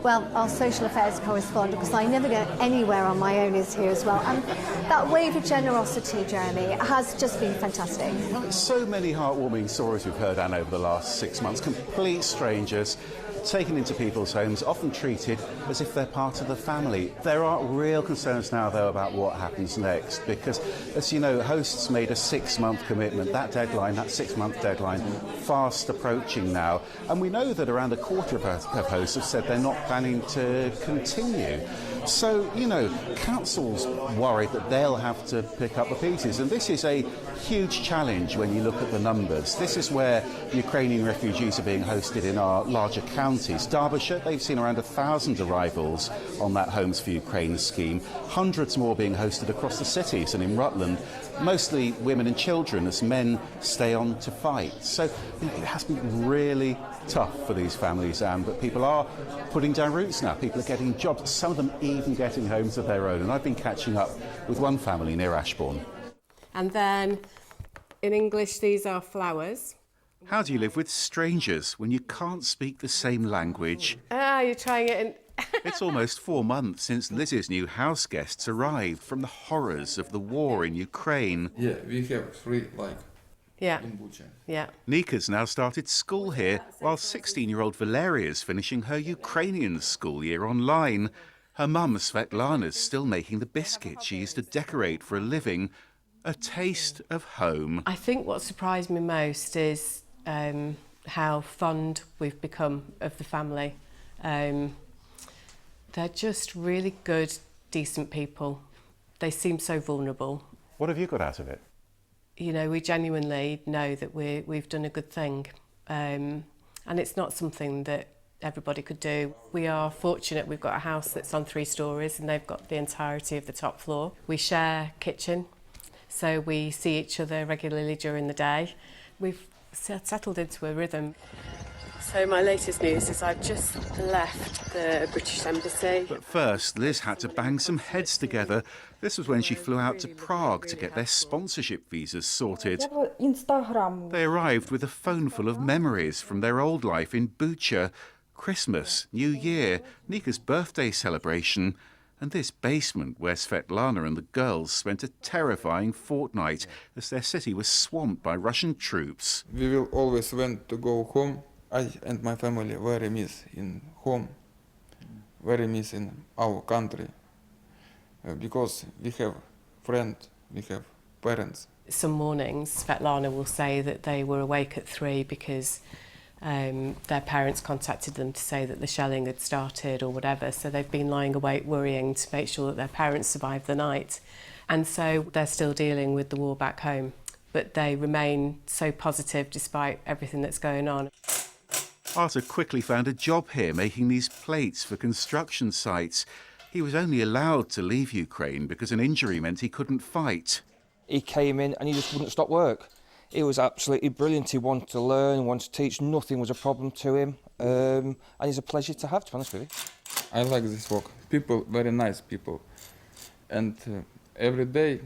Well, our social affairs correspondent, because I never go anywhere on my own, is here as well. And that wave of generosity, Jeremy, has just been fantastic. Well, so many heartwarming stories we've heard, Anne, over the last 6 months. Complete strangers taken into people's homes, often treated as if they're part of the family. There are real concerns now, though, about what happens next, because, as you know, hosts made a 6-month commitment. That deadline, that 6-month deadline, fast approaching now. And we know that around a quarter of hosts have said they're not planning to continue. So, you know, council's worried that they'll have to pick up the pieces. And this is a huge challenge when you look at the numbers. This is where Ukrainian refugees are being hosted in our larger counties. Derbyshire, they've seen around 1,000 arrivals on that Homes for Ukraine scheme. Hundreds more being hosted across the cities, and in Rutland, mostly women and children as men stay on to fight. So, you know, it has been really tough for these families, Anne, but people are putting down roots now. People are getting jobs, some of them even getting homes of their own. And I've been catching up with one family near Ashbourne. And then, in English, these are flowers. How do you live with strangers when you can't speak the same language? You're trying it in... It's almost 4 months since Liz's new house guests arrived from the horrors of the war in Ukraine. Yeah, we have 3, in Bucha. Yeah. Nika's now started school here, while 16-year-old Valeria's finishing her Ukrainian school year online. Her mum, Svetlana's, still making the biscuits she used to decorate for a living. A taste of home. I think what surprised me most is how fond we've become of the family. They're just really good, decent people. They seem so vulnerable. What have you got out of it? You know, we genuinely know that we've done a good thing. And it's not something that everybody could do. We are fortunate we've got a house that's on 3 stories and they've got the entirety of the top floor. We share kitchen, so we see each other regularly during the day. We've settled into a rhythm. So my latest news is I've just left the British Embassy. But first, Liz had to bang some heads together. This was when she flew out to Prague to get their sponsorship visas sorted. They arrived with a phone full of memories from their old life in Bucha. Christmas, New Year, Nika's birthday celebration, and this basement where Svetlana and the girls spent a terrifying fortnight as their city was swamped by Russian troops. We will always want to go home. I and my family very miss in home, very miss in our country, because we have friends, we have parents. Some mornings, Svitlana will say that they were awake at 3 because their parents contacted them to say that the shelling had started or whatever, so they've been lying awake worrying to make sure that their parents survived the night. And so they're still dealing with the war back home, but they remain so positive despite everything that's going on. Arthur quickly found a job here making these plates for construction sites. He was only allowed to leave Ukraine because an injury meant he couldn't fight. He came in and he just wouldn't stop work. He was absolutely brilliant. He wanted to learn, wanted to teach. Nothing was a problem to him. And he's a pleasure to have, to be honest with you. I like this work. People, very nice people. And every day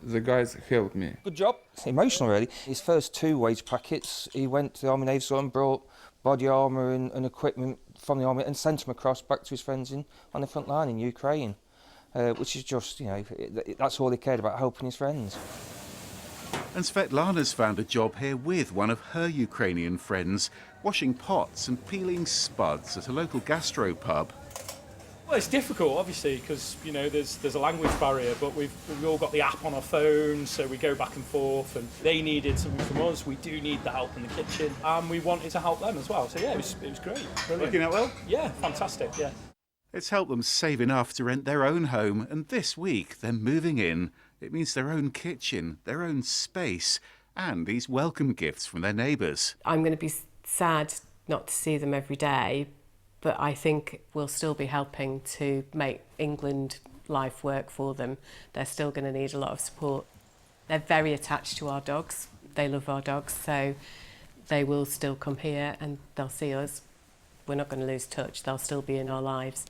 the guys help me. Good job. It's emotional, really. His first 2 wage packets, he went to the Army Navy and brought body armour and equipment from the Army and sent them across back to his friends on the front line in Ukraine, which is just, you know, that's all he cared about, helping his friends. And Svetlana's found a job here with one of her Ukrainian friends, washing pots and peeling spuds at a local gastropub. Well, it's difficult, obviously, because, you know, there's a language barrier, but we've all got the app on our phone, so we go back and forth, and they needed something from us. We do need the help in the kitchen, and we wanted to help them as well. So, yeah, it was great. Brilliant. Working out well? Yeah, fantastic, yeah. It's helped them save enough to rent their own home, and this week they're moving in. It means their own kitchen, their own space, and these welcome gifts from their neighbours. I'm going to be sad not to see them every day, but I think we'll still be helping to make England life work for them. They're still going to need a lot of support. They're very attached to our dogs. They love our dogs, so they will still come here and they'll see us. We're not going to lose touch. They'll still be in our lives.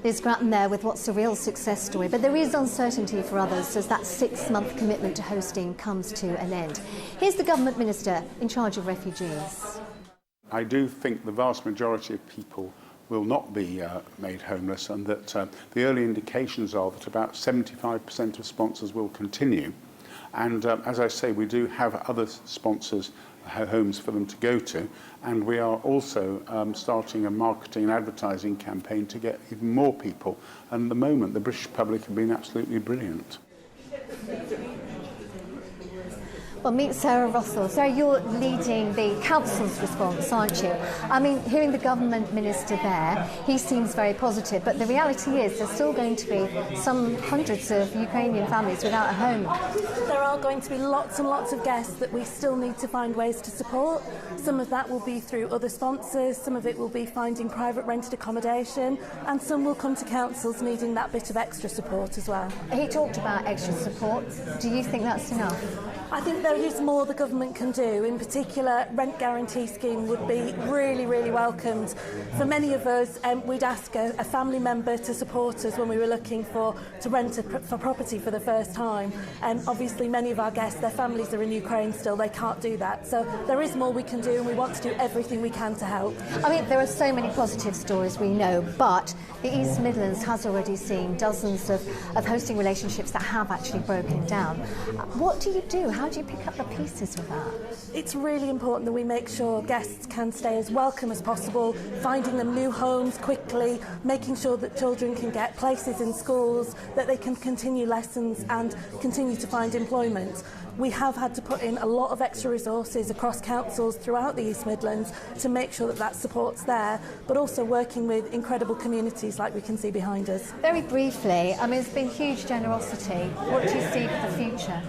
Liz Grattan there with what's a real success story, but there is uncertainty for others as that 6-month commitment to hosting comes to an end. Here's the government minister in charge of refugees. I do think the vast majority of people will not be made homeless, and that the early indications are that about 75% of sponsors will continue. And as I say, we do have other sponsors, homes for them to go to, and we are also starting a marketing and advertising campaign to get even more people. And at the moment, the British public have been absolutely brilliant. Well, meet Sarah Russell. Sarah, you're leading the council's response, aren't you? I mean, hearing the government minister there, he seems very positive, but the reality is there's still going to be some hundreds of Ukrainian families without a home. There are going to be lots and lots of guests that we still need to find ways to support. Some of that will be through other sponsors, some of it will be finding private rented accommodation, and some will come to councils needing that bit of extra support as well. He talked about extra support. Do you think that's enough? I think there is more the government can do. In particular, rent guarantee scheme would be really, really welcomed. For many of us, we'd ask a family member to support us when we were looking to rent for property for the first time. Obviously, many of our guests, their families are in Ukraine still, they can't do that. So there is more we can do, and we want to do everything we can to help. I mean, there are so many positive stories we know, but the East Midlands has already seen dozens of hosting relationships that have actually broken down. What do you do? How do you pick up the pieces with that? It's really important that we make sure guests can stay as welcome as possible, finding them new homes quickly, making sure that children can get places in schools, that they can continue lessons and continue to find employment. We have had to put in a lot of extra resources across councils throughout the East Midlands to make sure that support's there, but also working with incredible communities like we can see behind us. Very briefly, I mean, it's been huge generosity. What do you see for the future?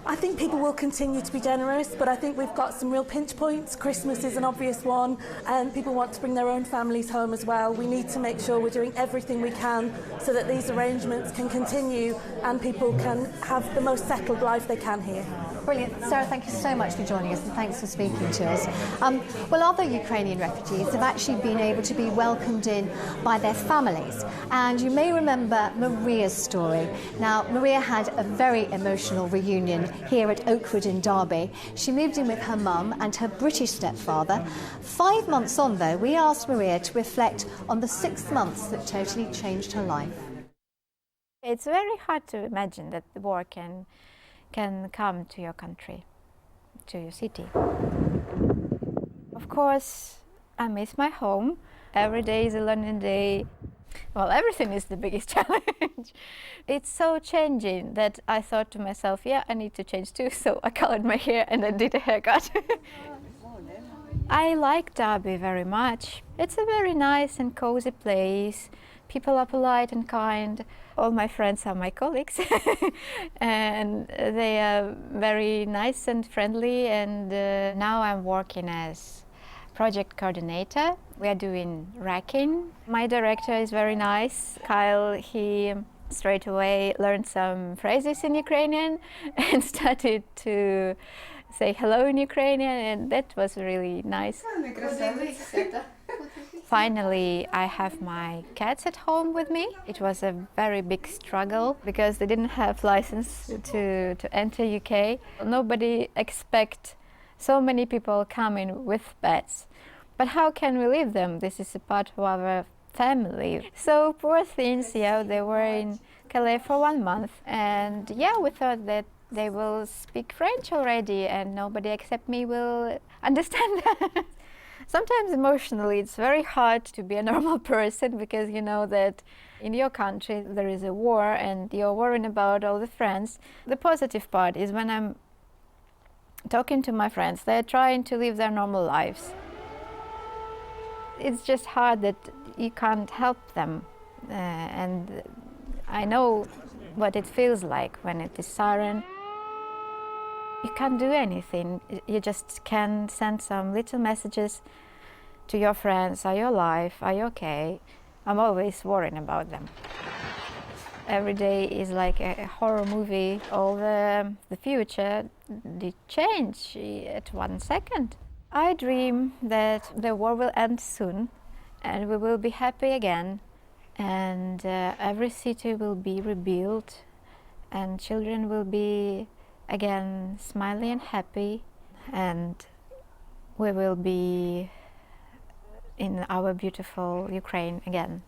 I think people will continue to be generous, but I think we've got some real pinch points. Christmas is an obvious one, and people want to bring their own families home as well. We need to make sure we're doing everything we can so that these arrangements can continue and people can have the most settled life they can here. Brilliant. Sarah, thank you so much for joining us, and thanks for speaking to us. Well, other Ukrainian refugees have actually been able to be welcomed in by their families, and you may remember Maria's story. Now, Maria had a very emotional reunion here at Oakwood in Derby. She moved in with her mum and her British stepfather. 5 months on, though, we asked Maria to reflect on the 6 months that totally changed her life. It's very hard to imagine that the war can come to your country, to your city. Of course, I miss my home. Every day is a learning day. Well, everything is the biggest challenge. It's so changing that I thought to myself, yeah, I need to change too. So I colored my hair and then did a haircut. I like Derby very much. It's a very nice and cozy place. People are polite and kind. All my friends are my colleagues and they are very nice and friendly, and now I'm working as project coordinator. We are doing racking. My director is very nice. Kyle, he straight away learned some phrases in Ukrainian and started to say hello in Ukrainian, and that was really nice. Finally, I have my cats at home with me. It was a very big struggle because they didn't have license to enter UK. Nobody expect so many people coming with pets. But how can we leave them? This is a part of our family. So poor things, yeah, they were in Calais for 1 month. And yeah, we thought that they will speak French already and nobody except me will understand that. Sometimes emotionally it's very hard to be a normal person because you know that in your country there is a war and you're worrying about all the friends. The positive part is when I'm talking to my friends, they're trying to live their normal lives. It's just hard that you can't help them, and I know what it feels like when it is siren. You can't do anything. You just can send some little messages to your friends. Are you alive? Are you okay? I'm always worrying about them. Every day is like a horror movie. All the future did change at 1 second. I dream that the war will end soon and we will be happy again, and every city will be rebuilt and children will be again smiling and happy, and we will be in our beautiful Ukraine again.